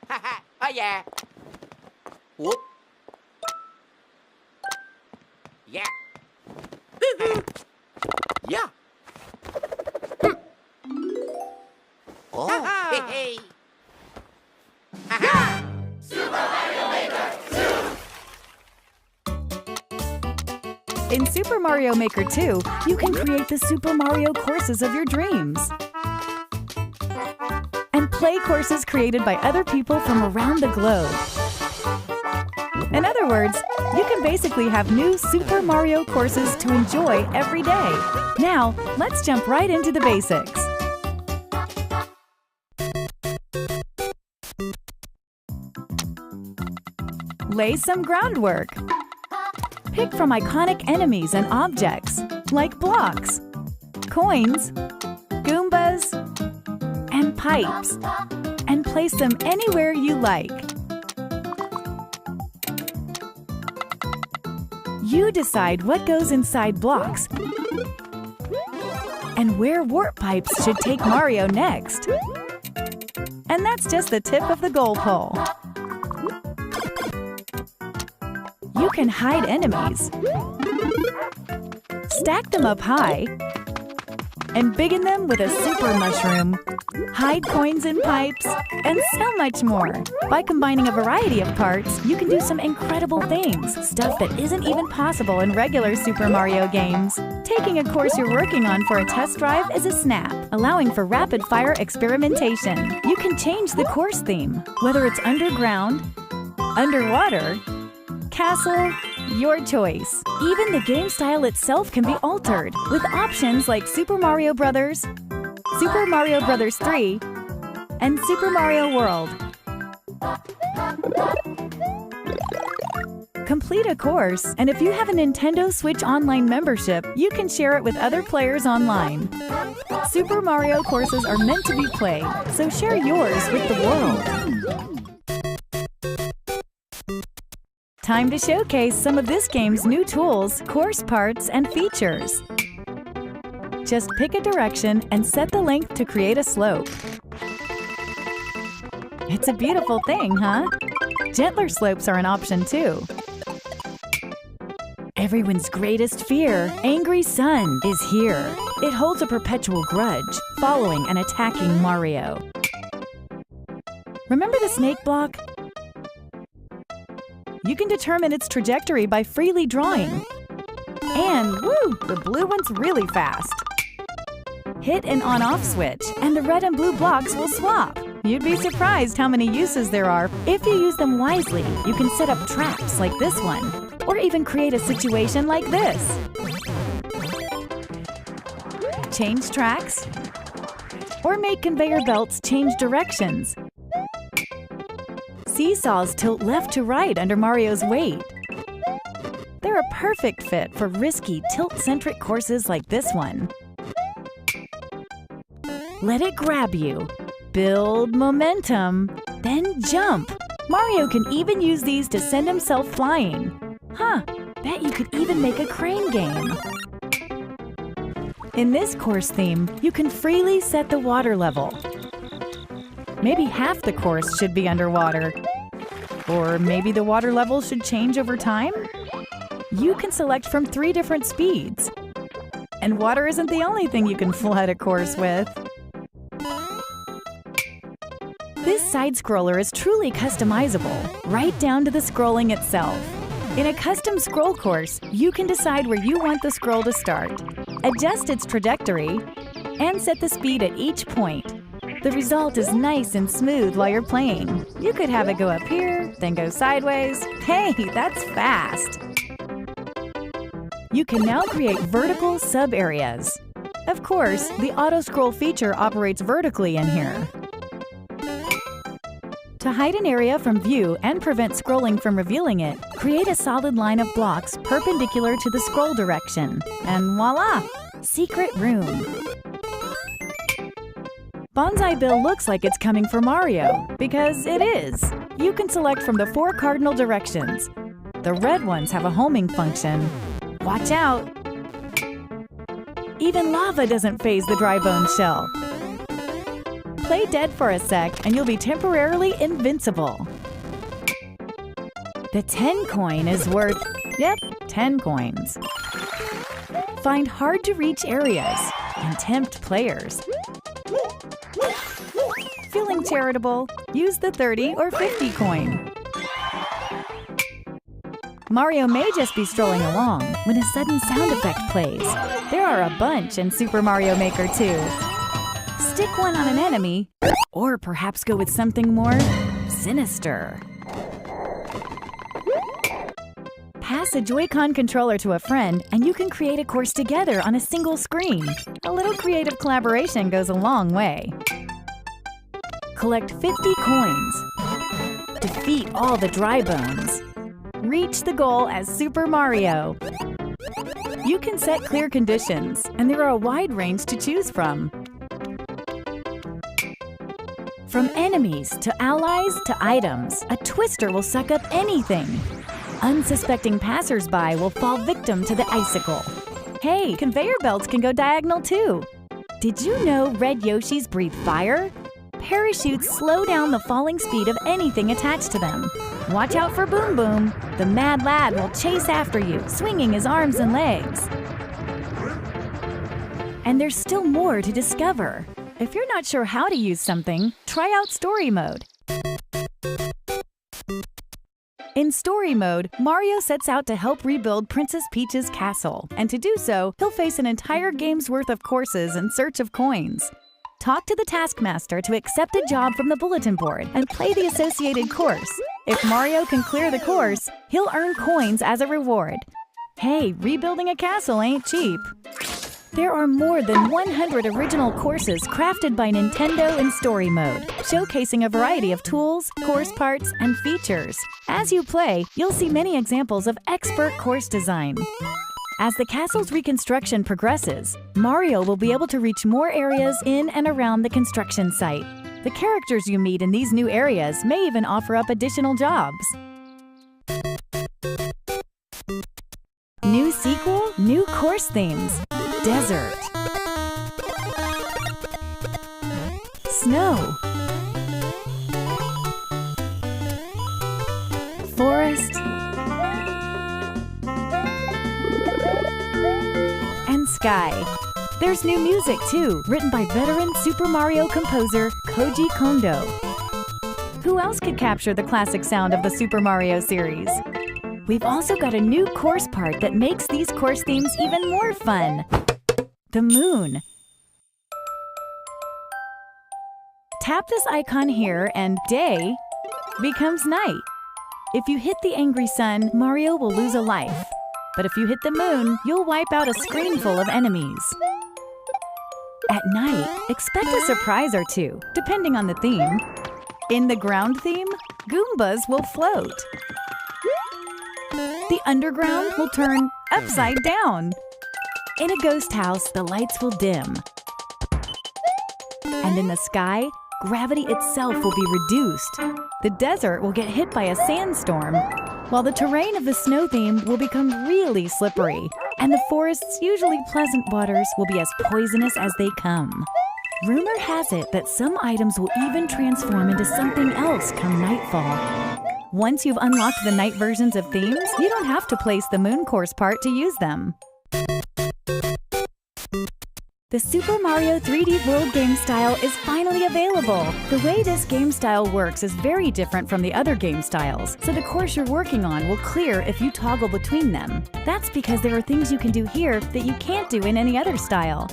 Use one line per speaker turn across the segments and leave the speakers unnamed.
Oh, yeah. Whoop. Yeah. Yeah. Oh. Hey, hey.
In Super Mario Maker 2, you can create the Super Mario courses of your dreams. And play courses created by other people from around the globe. In other words, you can basically have new Super Mario courses to enjoy every day. Now, let's jump right into the basics. Lay some groundwork. Pick from iconic enemies and objects, like blocks, coins, Goombas, and pipes, and place them anywhere you like. You decide what goes inside blocks and where warp pipes should take Mario next. And that's just the tip of the goal pole. You can hide enemies, stack them up high, and biggin them with a super mushroom, hide coins in pipes, and so much more. By combining a variety of parts, you can do some incredible things, stuff that isn't even possible in regular Super Mario games. Taking a course you're working on for a test drive is a snap, allowing for rapid-fire experimentation. You can change the course theme, whether it's underground, underwater, castle, your choice. Even the game style itself can be altered with options like Super Mario Bros., Super Mario Bros. 3, and Super Mario World. Complete a course, and if you have a Nintendo Switch Online membership, you can share it with other players online. Super Mario courses are meant to be played, so share yours with the world. Time to showcase some of this game's new tools, course parts, and features. Just pick a direction and set the length to create a slope. It's a beautiful thing, huh? Gentler slopes are an option too. Everyone's greatest fear, Angry Sun, is here. It holds a perpetual grudge, following and attacking Mario. Remember the snake block? You can determine its trajectory by freely drawing. And, woo, the blue one's really fast. Hit an on-off switch, and the red and blue blocks will swap. You'd be surprised how many uses there are. If you use them wisely, you can set up traps like this one, or even create a situation like this. Change tracks, or make conveyor belts change directions. Seesaws tilt left to right under Mario's weight. They're a perfect fit for risky, tilt-centric courses like this one. Let it grab you. Build momentum, then jump. Mario can even use these to send himself flying. Huh, bet you could even make a crane game. In this course theme, you can freely set the water level. Maybe half the course should be underwater. Or maybe the water level should change over time? You can select from 3 different speeds. And water isn't the only thing you can flood a course with. This side-scroller is truly customizable, right down to the scrolling itself. In a custom scroll course, you can decide where you want the scroll to start, adjust its trajectory, and set the speed at each point. The result is nice and smooth while you're playing. You could have it go up here, then go sideways. Hey, that's fast! You can now create vertical sub-areas. Of course, the auto-scroll feature operates vertically in here. To hide an area from view and prevent scrolling from revealing it, create a solid line of blocks perpendicular to the scroll direction. And voila! Secret room. Bonsai Bill looks like it's coming for Mario, because it is. You can select from the 4 cardinal directions. The red ones have a homing function. Watch out! Even lava doesn't faze the dry bone shell. Play dead for a sec and you'll be temporarily invincible. The 10 coin is worth, 10 coins. Find hard-to-reach areas and tempt players. Feeling charitable? Use the 30 or 50 coin. Mario may just be strolling along when a sudden sound effect plays. There are a bunch in Super Mario Maker 2. Stick one on an enemy, or perhaps go with something more sinister. Pass a Joy-Con controller to a friend and you can create a course together on a single screen. A little creative collaboration goes a long way. Collect 50 coins. Defeat all the dry bones. Reach the goal as Super Mario. You can set clear conditions, and there are a wide range to choose from. From enemies to allies to items, a twister will suck up anything. Unsuspecting passers-by will fall victim to the icicle. Hey, conveyor belts can go diagonal too. Did you know red Yoshis breathe fire? Parachutes slow down the falling speed of anything attached to them. Watch out for Boom Boom. The mad lad will chase after you, swinging his arms and legs. And there's still more to discover. If you're not sure how to use something, try out Story Mode. In Story Mode, Mario sets out to help rebuild Princess Peach's castle, and to do so, he'll face an entire game's worth of courses in search of coins. Talk to the Taskmaster to accept a job from the bulletin board and play the associated course. If Mario can clear the course, he'll earn coins as a reward. Hey, rebuilding a castle ain't cheap. There are more than 100 original courses crafted by Nintendo in Story Mode, showcasing a variety of tools, course parts, and features. As you play, you'll see many examples of expert course design. As the castle's reconstruction progresses, Mario will be able to reach more areas in and around the construction site. The characters you meet in these new areas may even offer up additional jobs. New sequel, new course themes. Desert. Snow. Forest. And sky. There's new music too, written by veteran Super Mario composer Koji Kondo. Who else could capture the classic sound of the Super Mario series? We've also got a new course part that makes these course themes even more fun. The moon. Tap this icon here and day becomes night. If you hit the angry sun, Mario will lose a life. But if you hit the moon, you'll wipe out a screen full of enemies. At night, expect a surprise or two, depending on the theme. In the ground theme, Goombas will float. The underground will turn upside down. In a ghost house, the lights will dim. And in the sky, gravity itself will be reduced. The desert will get hit by a sandstorm, while the terrain of the snow theme will become really slippery, and the forest's usually pleasant waters will be as poisonous as they come. Rumor has it that some items will even transform into something else come nightfall. Once you've unlocked the night versions of themes, you don't have to place the moon course part to use them. The Super Mario 3D World game style is finally available. The way this game style works is very different from the other game styles, so the course you're working on will clear if you toggle between them. That's because there are things you can do here that you can't do in any other style.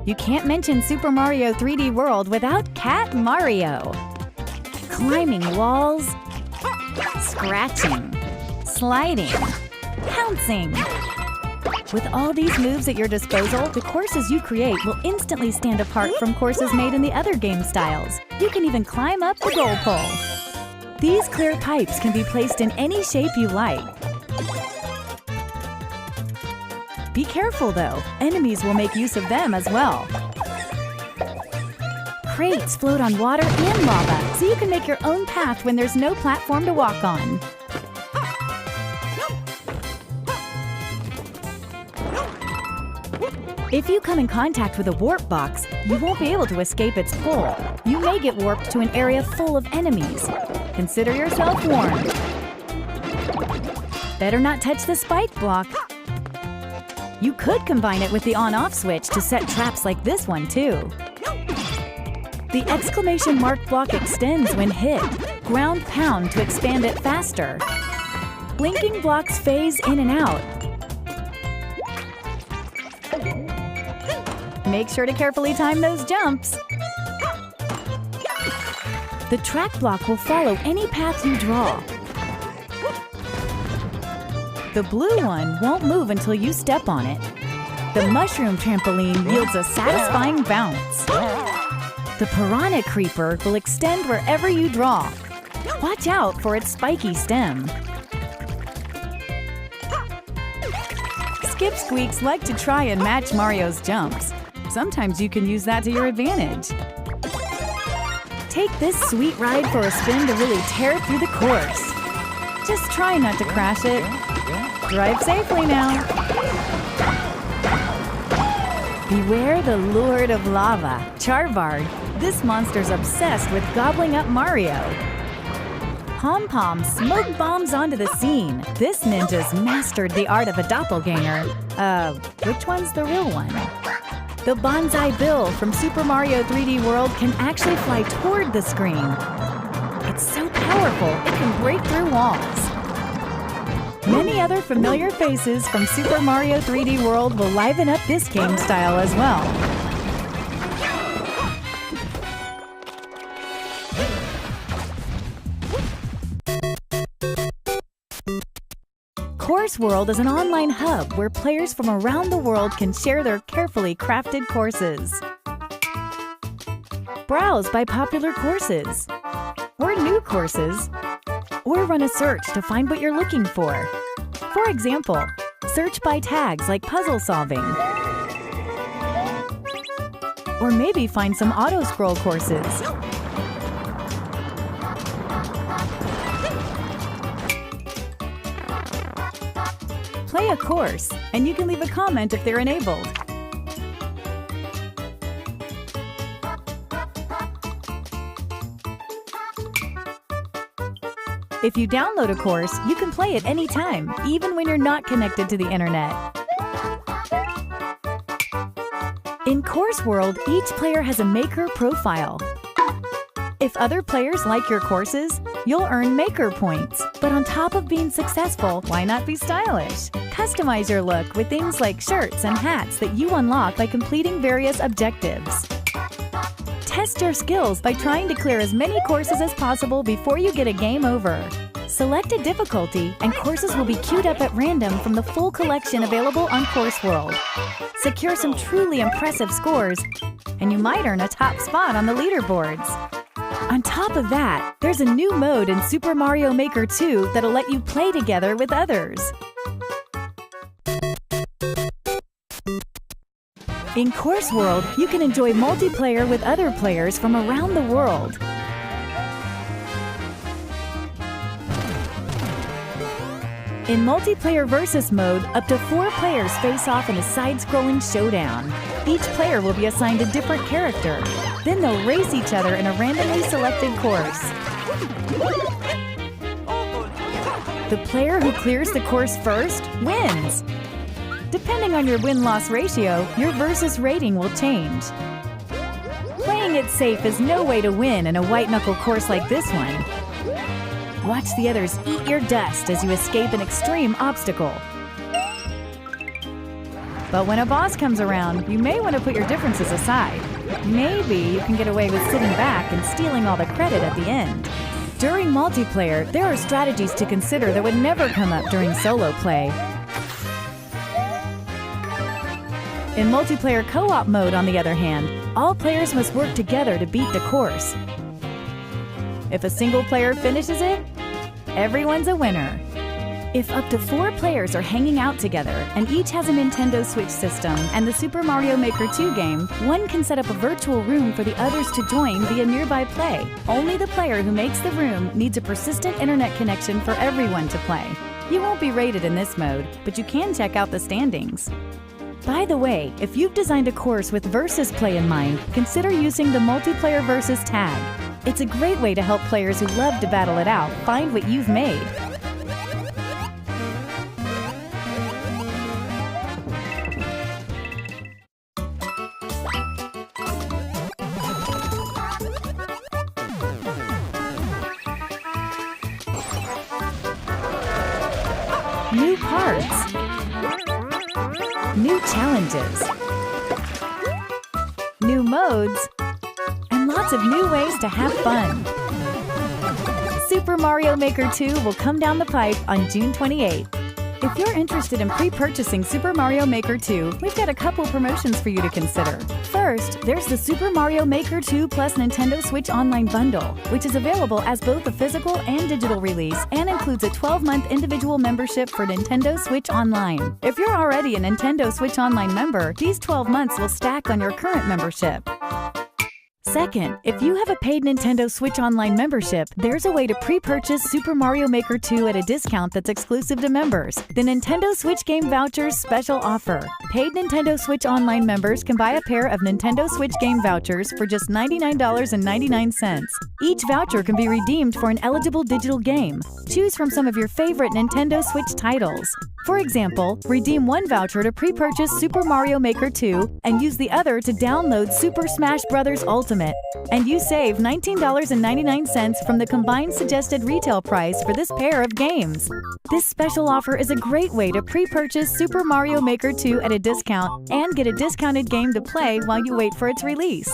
You can't mention Super Mario 3D World without Cat Mario. Climbing walls, scratching, sliding, pouncing. With all these moves at your disposal, the courses you create will instantly stand apart from courses made in the other game styles. You can even climb up the goal pole. These clear pipes can be placed in any shape you like. Be careful though, enemies will make use of them as well. Crates float on water and lava, so you can make your own path when there's no platform to walk on. If you come in contact with a warp box, you won't be able to escape its pull. You may get warped to an area full of enemies. Consider yourself warned. Better not touch the spike block. You could combine it with the on-off switch to set traps like this one too. The exclamation mark block extends when hit. Ground pound to expand it faster. Blinking blocks phase in and out. Make sure to carefully time those jumps. The track block will follow any path you draw. The blue one won't move until you step on it. The mushroom trampoline yields a satisfying bounce. The piranha creeper will extend wherever you draw. Watch out for its spiky stem. Skip Squeaks like to try and match Mario's jumps. Sometimes you can use that to your advantage. Take this sweet ride for a spin to really tear through the course. Just try not to crash it. Drive safely now. Beware the Lord of Lava, Charbard. This monster's obsessed with gobbling up Mario. Pom Pom smoke bombs onto the scene. This ninja's mastered the art of a doppelganger. Which one's the real one? The Bonsai Bill from Super Mario 3D World can actually fly toward the screen. It's so powerful, it can break through walls. Many other familiar faces from Super Mario 3D World will liven up this game style as well. Course World is an online hub where players from around the world can share their carefully crafted courses. Browse by popular courses, or new courses, or run a search to find what you're looking for. For example, search by tags like puzzle solving. Or maybe find some auto-scroll courses. Play a course, and you can leave a comment if they're enabled. If you download a course, you can play it anytime, even when you're not connected to the internet. In Course World, each player has a maker profile. If other players like your courses, you'll earn maker points. But on top of being successful, why not be stylish? Customize your look with things like shirts and hats that you unlock by completing various objectives. Test your skills by trying to clear as many courses as possible before you get a game over. Select a difficulty, and courses will be queued up at random from the full collection available on Course World. Secure some truly impressive scores, and you might earn a top spot on the leaderboards. On top of that, there's a new mode in Super Mario Maker 2 that'll let you play together with others. In Course World, you can enjoy multiplayer with other players from around the world. In multiplayer versus mode, up to 4 players face off in a side-scrolling showdown. Each player will be assigned a different character. Then they'll race each other in a randomly selected course. The player who clears the course first wins. Depending on your win-loss ratio, your versus rating will change. Playing it safe is no way to win in a white-knuckle course like this one. Watch the others eat your dust as you escape an extreme obstacle. But when a boss comes around, you may want to put your differences aside. Maybe you can get away with sitting back and stealing all the credit at the end. During multiplayer, there are strategies to consider that would never come up during solo play. In multiplayer co-op mode, on the other hand, all players must work together to beat the course. If a single player finishes it, everyone's a winner. If up to 4 players are hanging out together and each has a Nintendo Switch system and the Super Mario Maker 2 game, one can set up a virtual room for the others to join via nearby play. Only the player who makes the room needs a persistent internet connection for everyone to play. You won't be rated in this mode, but you can check out the standings. By the way, if you've designed a course with versus play in mind, consider using the multiplayer versus tag. It's a great way to help players who love to battle it out find what you've made. New cards. New challenges. New modes. And lots of new ways to have fun. Super Mario Maker 2 will come down the pipe on June 28th. If you're interested in pre-purchasing Super Mario Maker 2, we've got a couple promotions for you to consider. First, there's the Super Mario Maker 2 plus Nintendo Switch Online Bundle, which is available as both a physical and digital release and includes a 12-month individual membership for Nintendo Switch Online. If you're already a Nintendo Switch Online member, these 12 months will stack on your current membership. Second, if you have a paid Nintendo Switch Online membership, there's a way to pre-purchase Super Mario Maker 2 at a discount that's exclusive to members. The Nintendo Switch Game Vouchers Special Offer. Paid Nintendo Switch Online members can buy a pair of Nintendo Switch Game Vouchers for just $99.99. Each voucher can be redeemed for an eligible digital game. Choose from some of your favorite Nintendo Switch titles. For example, redeem one voucher to pre-purchase Super Mario Maker 2 and use the other to download Super Smash Bros. Ultimate. And you save $19.99 from the combined suggested retail price for this pair of games. This special offer is a great way to pre-purchase Super Mario Maker 2 at a discount and get a discounted game to play while you wait for its release.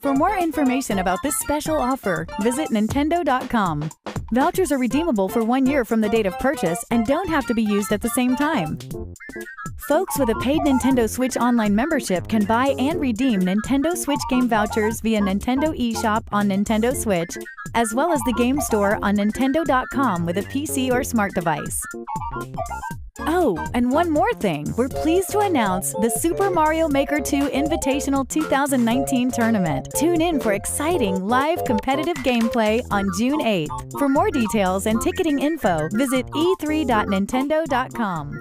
For more information about this special offer, visit Nintendo.com. Vouchers are redeemable for 1 year from the date of purchase and don't have to be used at the same time. Folks with a paid Nintendo Switch Online membership can buy and redeem Nintendo Switch Game Vouchers via Nintendo eShop on Nintendo Switch, as well as the Game Store on Nintendo.com with a PC or smart device. Oh, and one more thing. We're pleased to announce the Super Mario Maker 2 Invitational 2019 tournament. Tune in for exciting live competitive gameplay on June 8th. For more details and ticketing info, visit e3.nintendo.com.